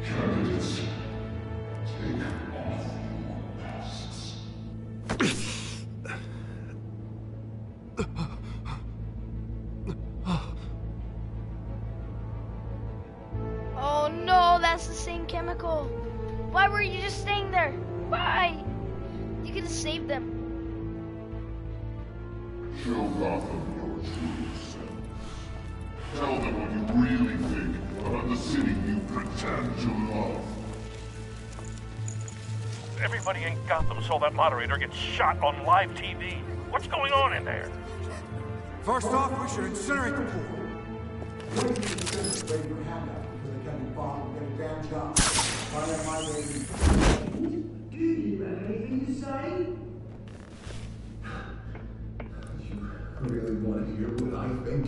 Candidates, take off your masks. Oh no, that's the same chemical. Why were you just staying there? Why? You could have saved them. Show Gotham your true self. Tell them what you really think about the city you pretend to love. Everybody in Gotham saw that moderator get shot on live TV. What's going on in there? First off, we should incinerate the pool. damn job. Fire my baby. Do you have anything to say? You really want to hear what I think?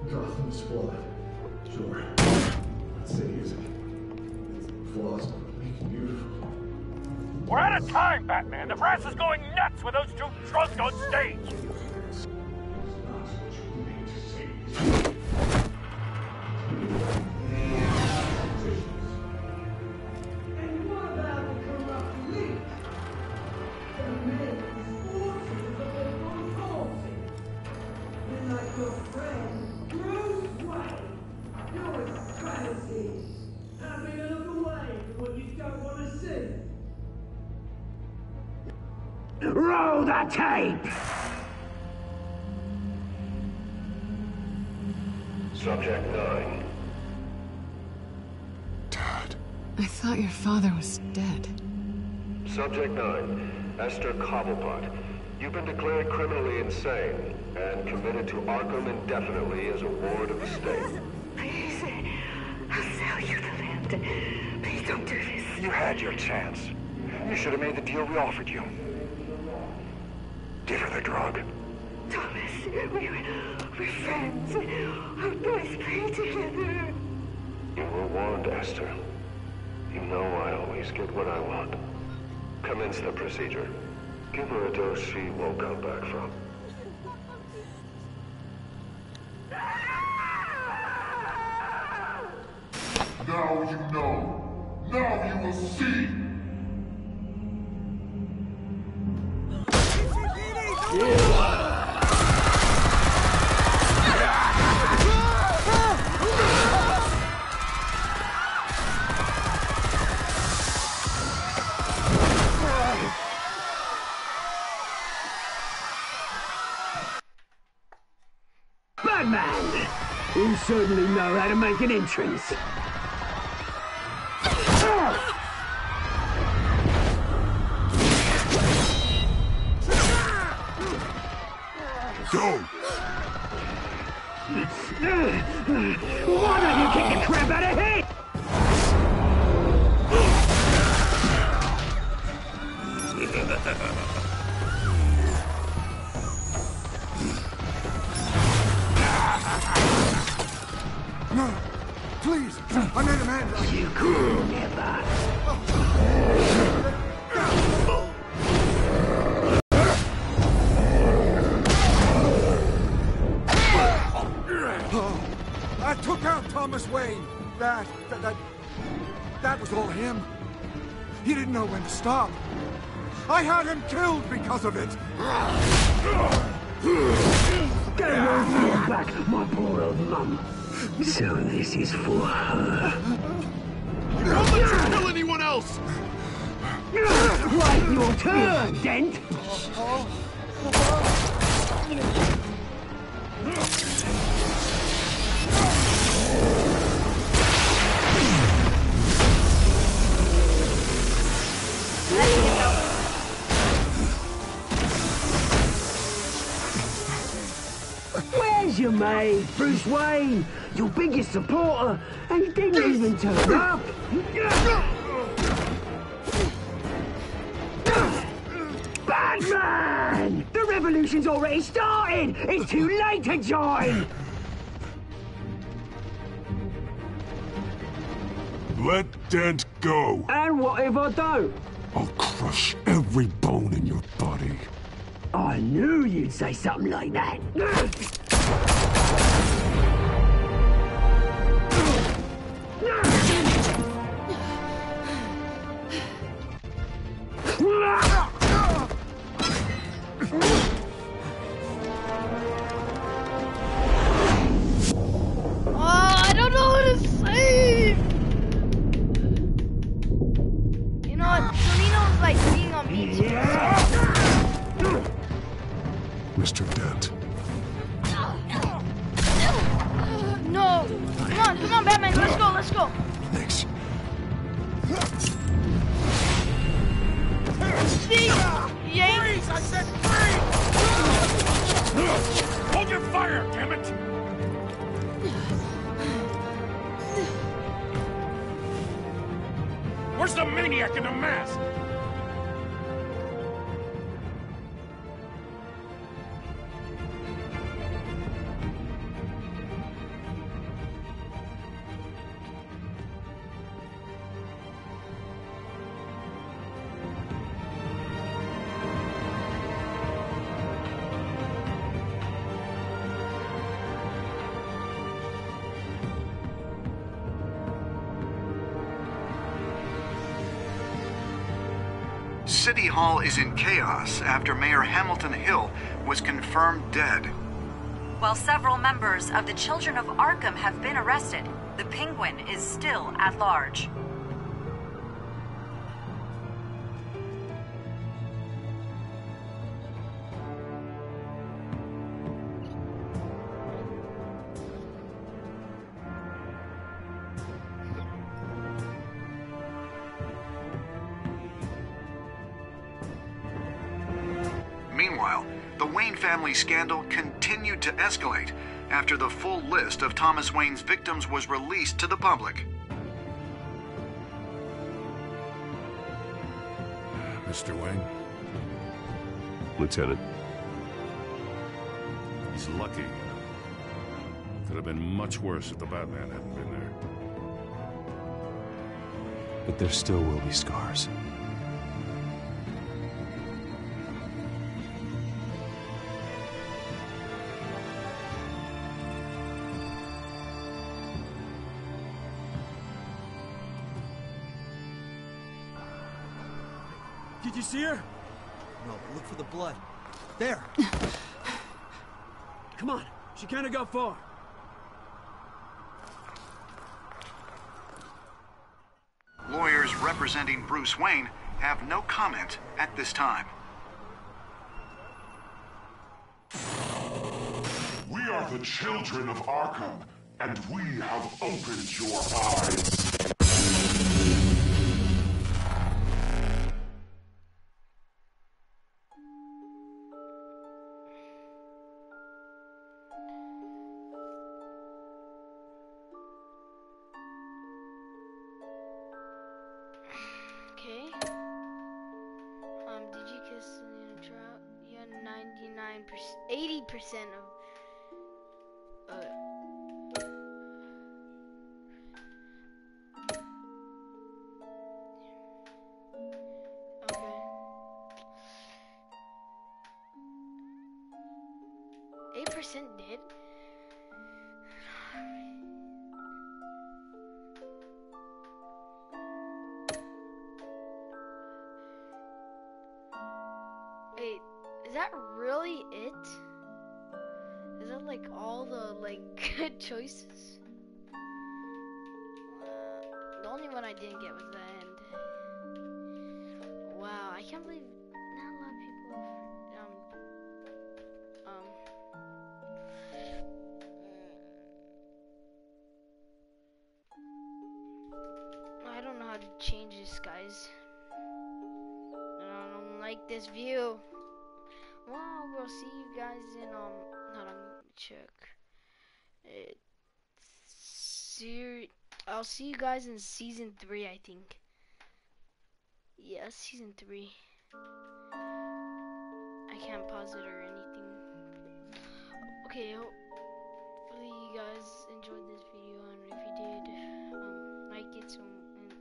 Gotham's flawed. Sure. That city isn't. Flaws don't make it beautiful. We're out of time, Batman. The press is going nuts with those two drunks on stage. And what about the corrupt elite? The men forces of their own forces. You're like your friend, Bruce Wayne. You're a strategy. Having a look away from what you don't want to see. Roll the tape! Subject 9. I thought your father was dead. Subject 9, Esther Cobblepot. You've been declared criminally insane and committed to Arkham indefinitely as a ward of the state. Please, I'll sell you the land. Please don't do this. You had your chance. You should have made the deal we offered you. Give her the drug. Thomas, we're friends. Our boys play together. You were warned, Esther. You know I always get what I want. Commence the procedure. Give her a dose she won't come back from. Now you know. Now you will see. Batman! You certainly know how to make an entrance. Go! Why don't you kick the crap out of here? No, please, I made a man. You could never. I took out Thomas Wayne. That was all him. He didn't know when to stop. I had him killed because of it. Get away back, my poor old mum. So this is for her. Don't let you kill anyone else! Right, your turn, Dent! Where's your mate, Bruce Wayne? Your biggest supporter, and he didn't even turn up. Batman! The revolution's already started! It's too late to join! Let Dent go. And what if I don't? I'll crush every bone in your body. I knew you'd say something like that. I don't know what to say. You know what? Seleno's like being on me too. Mr. Dent. No. Come on, Batman. Let's go. Thanks. See? Yank. Freeze! I said freeze! Hold your fire, damn it! Where's the maniac in the mask? City Hall is in chaos after Mayor Hamilton Hill was confirmed dead. While several members of the Children of Arkham have been arrested, the Penguin is still at large. Meanwhile, the Wayne family scandal continued to escalate after the full list of Thomas Wayne's victims was released to the public. Mr. Wayne? Lieutenant. He's lucky. Could have been much worse if the Batman hadn't been there. But there still will be scars. Did you see her? No, but look for the blood. There. Come on. She can't have got far. Lawyers representing Bruce Wayne have no comment at this time. We are the children of Arkham, and we have opened your eyes. Okay. Did you kiss the intro? Yeah, 99%, 80% of. Okay. 8% did. Wait, is that really it? Is that like all the good choices? The only one I didn't get was the end. Wow, I can't believe not a lot of people. I don't know how to change this, guys. I don't like this view. Well, we'll see you guys in hold on, check. I'll see you guys in season 3, I think. Yeah, season 3. I can't pause it or anything. Okay, hopefully you guys enjoyed this video, and if you did, like it and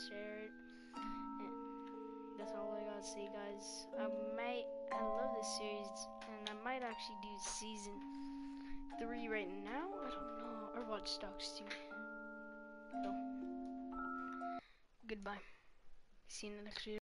share it. And that's all I gotta say, guys. I love this series, and I might actually do season 3 right now. I don't know, or Watch Dogs 2. So, goodbye. See you in the next video.